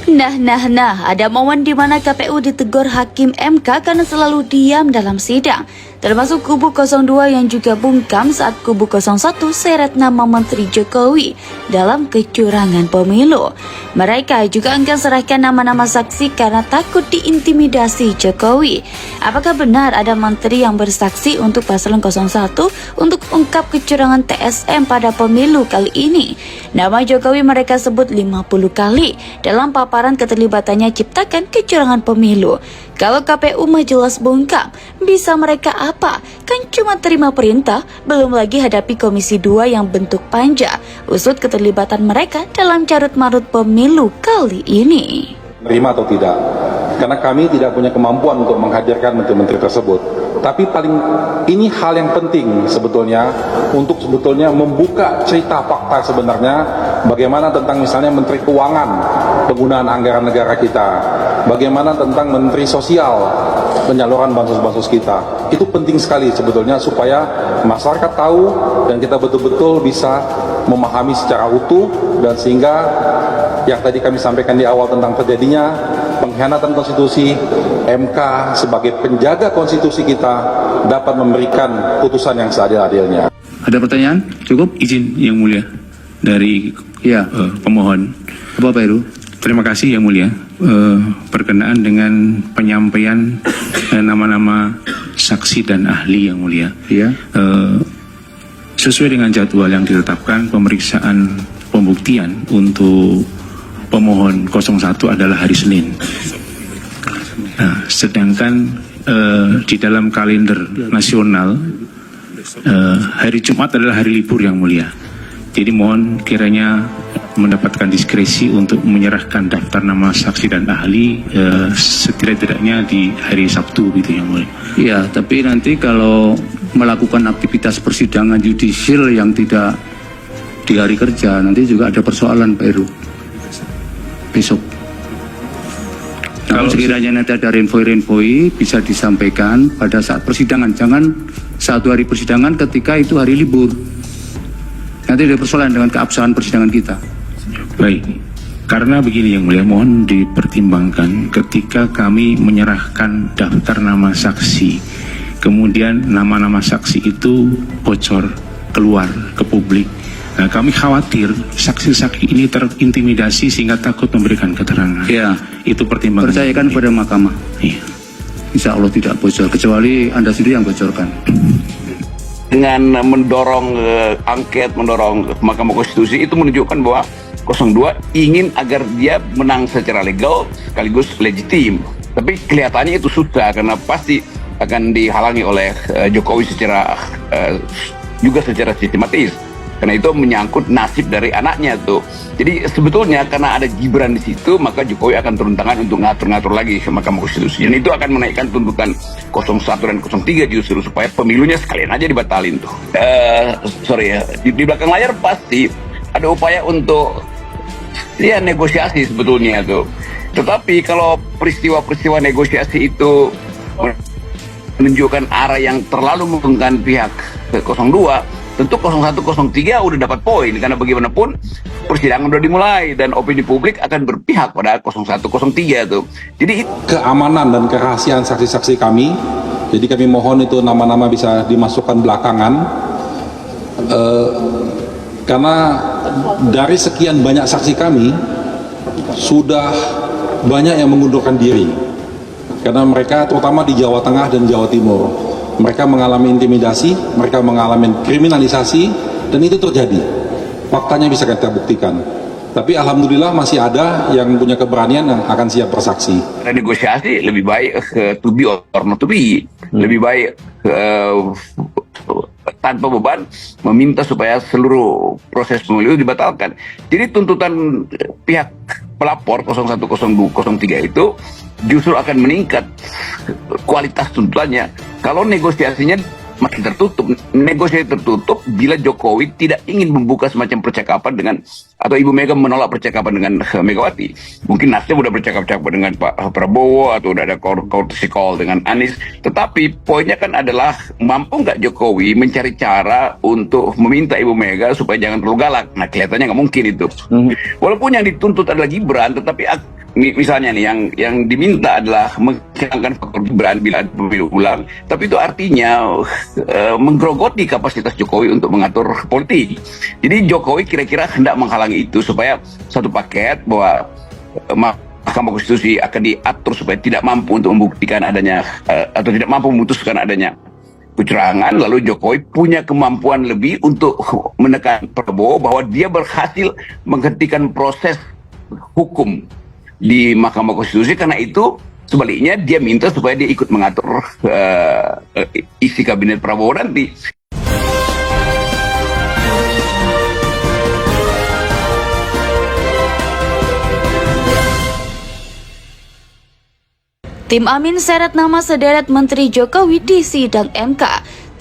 Nah, ada momen di mana KPU ditegur Hakim MK karena selalu diam dalam sidang. Termasuk kubu 02 yang juga bungkam saat kubu 01 seret nama Menteri Jokowi dalam kecurangan pemilu. Mereka juga enggan serahkan nama-nama saksi karena takut diintimidasi Jokowi. Apakah benar ada menteri yang bersaksi untuk paslon 01 untuk ungkap kecurangan TSM pada pemilu kali ini? Nama Jokowi mereka sebut 50 kali dalam paparan keterlibatannya ciptakan kecurangan pemilu. Kalau KPU mah jelas bungkam, bisa mereka apa? Kan cuma terima perintah, belum lagi hadapi Komisi 2 yang bentuk panja, usut keterlibatan mereka dalam carut-marut pemilu kali ini. Terima atau tidak? Karena kami tidak punya kemampuan untuk menghadirkan menteri-menteri tersebut. Tapi ini hal yang penting sebetulnya untuk membuka cerita fakta sebenarnya bagaimana tentang misalnya Menteri Keuangan, penggunaan anggaran negara kita, bagaimana tentang Menteri Sosial, penyaluran bansos-bansos kita. Itu penting sekali sebetulnya supaya masyarakat tahu dan kita betul-betul bisa memahami secara utuh dan sehingga yang tadi kami sampaikan di awal tentang terjadinya pengkhianatan konstitusi, MK sebagai penjaga konstitusi kita dapat memberikan putusan yang seadil-adilnya. Ada pertanyaan? Cukup? Izin Yang Mulia dari pemohon. Apa Pak Heru? Terima kasih Yang Mulia. Berkenaan dengan penyampaian nama-nama saksi dan ahli Yang Mulia. Sesuai dengan jadwal yang ditetapkan, pemeriksaan pembuktian untuk pemohon 01 adalah hari Senin. Nah, sedangkan di dalam kalender nasional hari Jumat adalah hari libur Yang Mulia. Jadi mohon kiranya mendapatkan diskresi untuk menyerahkan daftar nama saksi dan ahli setidak-tidaknya di hari Sabtu gitu Yang Mulia. Iya, tapi nanti kalau melakukan aktivitas persidangan yudisial yang tidak di hari kerja, nanti juga ada persoalan Pak Heru. Besok. Kalau sekiranya nanti ada renvoi bisa disampaikan pada saat persidangan, jangan satu hari persidangan ketika itu hari libur. Nanti ada persoalan dengan keabsahan persidangan kita. Baik, karena begini Yang Mulia, mohon dipertimbangkan ketika kami menyerahkan daftar nama saksi, kemudian nama-nama saksi itu bocor keluar ke publik. Nah, kami khawatir saksi-saksi ini terintimidasi sehingga takut memberikan keterangan. Ya, itu pertimbangan. Percayakan kepada mahkamah. Iya. Insya Allah tidak bocor, kecuali Anda sendiri yang bocorkan. Dengan mendorong angket, mendorong Mahkamah Konstitusi itu menunjukkan bahwa 02 ingin agar dia menang secara legal sekaligus legitim. Tapi kelihatannya itu susah karena pasti akan dihalangi oleh Jokowi juga secara sistematis. Karena itu menyangkut nasib dari anaknya tuh. Jadi sebetulnya karena ada Gibran di situ, maka Jokowi akan turun tangan untuk ngatur-ngatur lagi ke Mahkamah Konstitusi. Dan itu akan menaikkan tuntutan 01 dan 03 justru supaya pemilunya sekalian aja dibatalin tuh. Di belakang layar pasti ada upaya untuk negosiasi sebetulnya tuh. Tetapi kalau peristiwa-peristiwa negosiasi itu menunjukkan arah yang terlalu menguntungkan pihak 02, tentu 01, 03 udah dapat poin karena bagaimanapun persidangan udah dimulai dan opini publik akan berpihak pada 01, 03 tuh. Jadi keamanan dan kerahasiaan saksi-saksi kami, jadi kami mohon itu nama-nama bisa dimasukkan belakangan karena dari sekian banyak saksi kami sudah banyak yang mengundurkan diri karena mereka terutama di Jawa Tengah dan Jawa Timur. Mereka mengalami intimidasi, mereka mengalami kriminalisasi, dan itu terjadi. Faktanya bisa kita buktikan. Tapi alhamdulillah masih ada yang punya keberanian yang akan siap bersaksi. Negosiasi lebih baik to be or not to be. Lebih baik tanpa beban meminta supaya seluruh proses pemilu dibatalkan. Jadi tuntutan pihak pelapor 01, 02, 03 itu justru akan meningkat kualitas tuntutannya kalau negosiasinya makin tertutup. Negosiasi tertutup bila Jokowi tidak ingin membuka semacam percakapan dengan, atau Ibu Mega menolak percakapan dengan Megawati. Mungkin Nasdem udah bercakap-cakap dengan Pak Prabowo atau udah ada courtesy call dengan Anies. Tetapi poinnya kan adalah mampu nggak Jokowi mencari cara untuk meminta Ibu Mega supaya jangan terlalu galak. Nah kelihatannya nggak mungkin itu. Walaupun yang dituntut adalah Gibran, tetapi misalnya nih yang diminta adalah menghilangkan faktor Gibran bila pemilu ulang, tapi itu artinya menggerogoti kapasitas Jokowi untuk mengatur politik. Jadi Jokowi kira-kira hendak menghalangi itu supaya satu paket bahwa Mahkamah Konstitusi akan diatur supaya tidak mampu untuk membuktikan adanya atau tidak mampu memutuskan adanya kecurangan, lalu Jokowi punya kemampuan lebih untuk menekan Prabowo bahwa dia berhasil menghentikan proses hukum di Mahkamah Konstitusi. Karena itu sebaliknya dia minta supaya dia ikut mengatur isi kabinet Prabowo nanti. Tim Amin seret nama sederet Menteri Jokowi di sidang MK.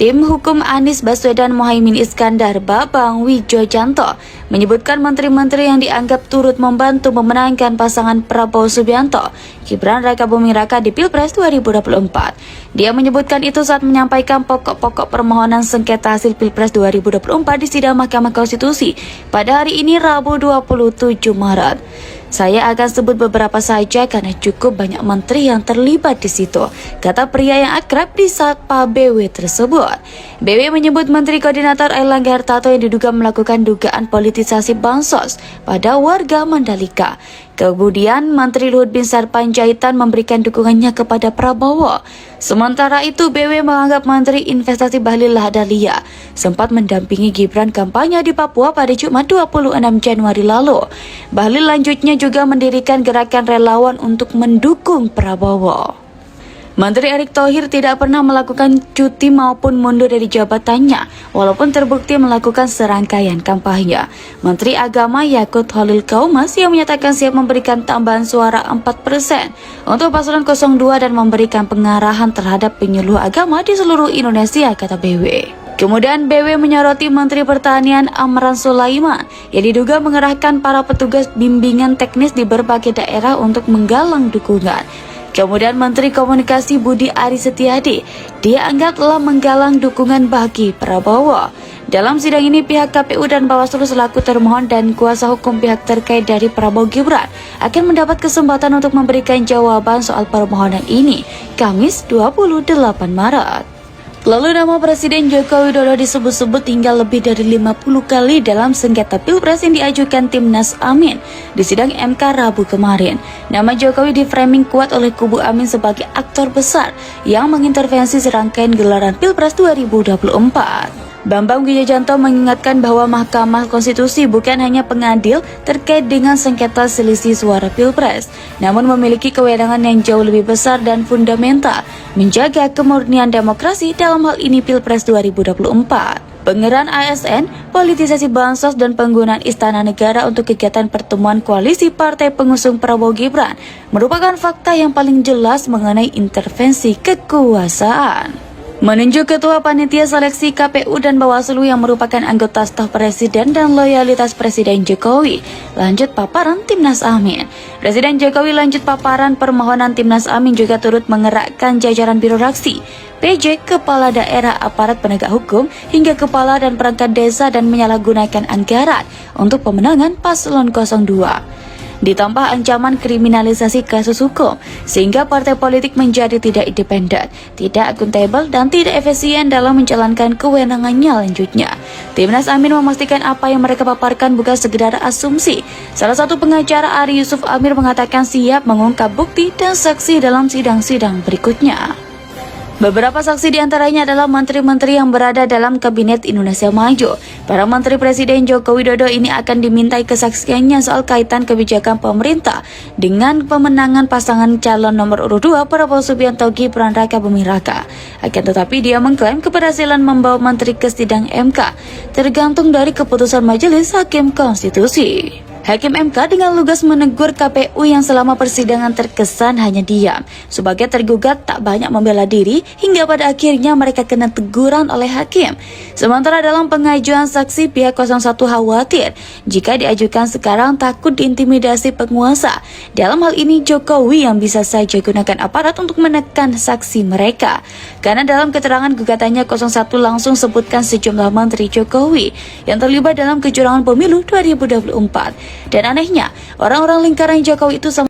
Tim hukum Anies Baswedan Mohaimin Iskandar Babang Wijojanto menyebutkan menteri-menteri yang dianggap turut membantu memenangkan pasangan Prabowo Subianto, Gibran Rakabuming Raka di Pilpres 2024. Dia menyebutkan itu saat menyampaikan pokok-pokok permohonan sengketa hasil Pilpres 2024 di sidang Mahkamah Konstitusi pada hari ini Rabu 27 Maret. Saya akan sebut beberapa saja karena cukup banyak menteri yang terlibat di situ, kata pria yang akrab disapa BW tersebut. BW menyebut Menteri Koordinator Airlangga Hartarto yang diduga melakukan dugaan politisasi bansos pada warga Mandalika. Kemudian Menteri Luhut Binsar Panjaitan memberikan dukungannya kepada Prabowo. Sementara itu BW menganggap Menteri Investasi Bahlil Lahadalia sempat mendampingi Gibran kampanye di Papua pada Jumat 26 Januari lalu. Bahlil lanjutnya juga mendirikan gerakan relawan untuk mendukung Prabowo. Menteri Erick Thohir tidak pernah melakukan cuti maupun mundur dari jabatannya, walaupun terbukti melakukan serangkaian kampanye. Menteri Agama Yakut Holil Kaumas yang menyatakan siap memberikan tambahan suara 4% untuk paslon 02 dan memberikan pengarahan terhadap penyuluh agama di seluruh Indonesia, kata BW. Kemudian BW menyoroti Menteri Pertanian Amran Sulaiman yang diduga mengerahkan para petugas bimbingan teknis di berbagai daerah untuk menggalang dukungan. Kemudian Menteri Komunikasi Budi Ari Setiadi dianggap telah menggalang dukungan bagi Prabowo. Dalam sidang ini pihak KPU dan Bawaslu selaku termohon dan kuasa hukum pihak terkait dari Prabowo Gibran akan mendapat kesempatan untuk memberikan jawaban soal permohonan ini Kamis 28 Maret. Lalu nama Presiden Joko Widodo disebut-sebut hingga lebih dari 50 kali dalam sengketa Pilpres yang diajukan Timnas Amin di sidang MK Rabu kemarin. Nama Jokowi di-framing kuat oleh kubu Amin sebagai aktor besar yang mengintervensi serangkaian gelaran Pilpres 2024. Bambang Wijojanto mengingatkan bahwa Mahkamah Konstitusi bukan hanya pengadil terkait dengan sengketa selisih suara Pilpres, namun memiliki kewenangan yang jauh lebih besar dan fundamental menjaga kemurnian demokrasi dalam hal ini Pilpres 2024. Pengeran ASN, politisasi bansos dan penggunaan istana negara untuk kegiatan pertemuan koalisi partai pengusung Prabowo Gibran merupakan fakta yang paling jelas mengenai intervensi kekuasaan. Menunjuk Ketua Panitia Seleksi KPU dan Bawaslu yang merupakan anggota staf Presiden dan loyalitas Presiden Jokowi. Lanjut paparan Timnas Amin. Presiden Jokowi lanjut paparan permohonan Timnas Amin juga turut mengerakkan jajaran birokrasi, PJ, kepala daerah, aparat penegak hukum, hingga kepala dan perangkat desa dan menyalahgunakan anggaran untuk pemenangan paslon 02. Ditambah ancaman kriminalisasi kasus hukum, sehingga partai politik menjadi tidak independen, tidak akuntabel, dan tidak efisien dalam menjalankan kewenangannya lanjutnya. Timnas Amin memastikan apa yang mereka paparkan bukan sekedar asumsi. Salah satu pengacara Ari Yusuf Amir mengatakan siap mengungkap bukti dan saksi dalam sidang-sidang berikutnya. Beberapa saksi diantaranya adalah menteri-menteri yang berada dalam Kabinet Indonesia Maju. Para menteri Presiden Joko Widodo ini akan dimintai kesaksiannya soal kaitan kebijakan pemerintah dengan pemenangan pasangan calon nomor urut 2 Prabowo Subianto Gibran Rakabuming Raka. Akan tetapi dia mengklaim keberhasilan membawa menteri ke sidang MK tergantung dari keputusan Majelis Hakim Konstitusi. Hakim MK dengan lugas menegur KPU yang selama persidangan terkesan hanya diam. Sebagai tergugat tak banyak membela diri hingga pada akhirnya mereka kena teguran oleh hakim. Sementara dalam pengajuan saksi pihak 01 khawatir jika diajukan sekarang takut diintimidasi penguasa. Dalam hal ini Jokowi yang bisa saja gunakan aparat untuk menekan saksi mereka. Karena dalam keterangan gugatannya 01 langsung sebutkan sejumlah menteri Jokowi yang terlibat dalam kecurangan pemilu 2024. Dan anehnya, orang-orang lingkaran Jokowi itu sama